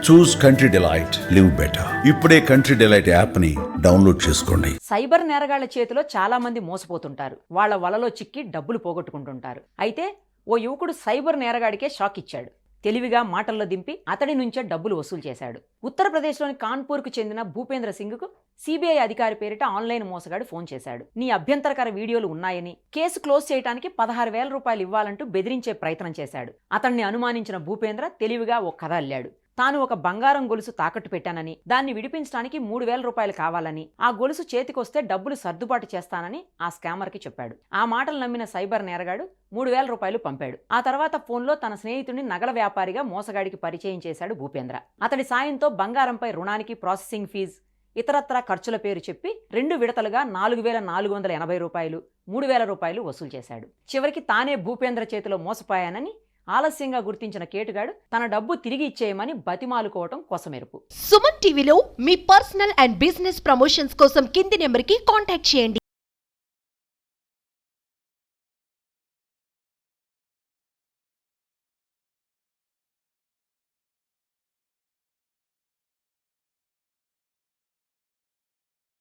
చూస్ country delight, live better. ఇప్పుడే country delight app ని download చేసుకోండి. సైబర్ నేరగాళ్ల చేతిలో చాలా మంది మోసపోతుంటారు. వాళ్ళ వలలో చిక్కి డబ్బులు పోగొట్టుకుంటుంటారు. అయితే ఓ యువకుడు సైబర్ నేరగాడికే షాక్ ఇచ్చాడు. తెలివిగా మాటల్లో దింపి అతడి నుంచే డబ్బులు వసూలు చేశాడు. ఉత్తరప్రదేశ్లోని కాన్పూర్కు చెందిన భూపేంద్ర సింగ్కు సిబిఐ అధికారి పేరిట ఆన్లైన్ మోసగాడు ఫోన్ చేశాడు. నీ అభ్యంతరకర వీడియోలు ఉన్నాయని, కేసు క్లోజ్ చేయడానికి 16,000 రూపాయలు ఇవ్వాలంటూ బెదిరించే ప్రయత్నం చేశాడు. అతన్ని అనుమానించిన భూపేంద్ర తెలివిగా ఓ కథ అల్లాడు. తాను ఒక బంగారం గొలుసు తాకట్టు పెట్టానని, దాన్ని విడిపించడానికి 3,000 రూపాయలు కావాలని, ఆ గొలుసు చేతికొస్తే డబ్బులు సర్దుబాటు చేస్తానని ఆ స్కామర్కి చెప్పాడు. ఆ మాటలు నమ్మిన సైబర్ నేరగాడు 3,000 రూపాయలు పంపాడు. ఆ తర్వాత ఫోన్లో తన స్నేహితుడిని నగల వ్యాపారిగా మోసగాడికి పరిచయం చేశాడు భూపేంద్ర. అతడి సాయంతో బంగారంపై రుణానికి ప్రాసెసింగ్ ఫీజు, ఇతరత్రా ఖర్చుల పేరు చెప్పి 2 విడతలుగా 4,480 రూపాయలు, 3,000 రూపాయలు వసూలు చేశాడు. చివరికి తానే భూపేంద్ర చేతిలో మోసపోయానని ఆలస్యంగా గుర్తించిన కేటుగాడు తన డబ్బు తిరిగి ఇచ్చేయమని బతిమాలుకోవటం కొసమెరుపు. సుమన్ టీవీలో మీ పర్సనల్ అండ్ బిజినెస్ ప్రమోషన్స్ కోసం కింది నెంబర్కి కాంటాక్ట్ చేయండి.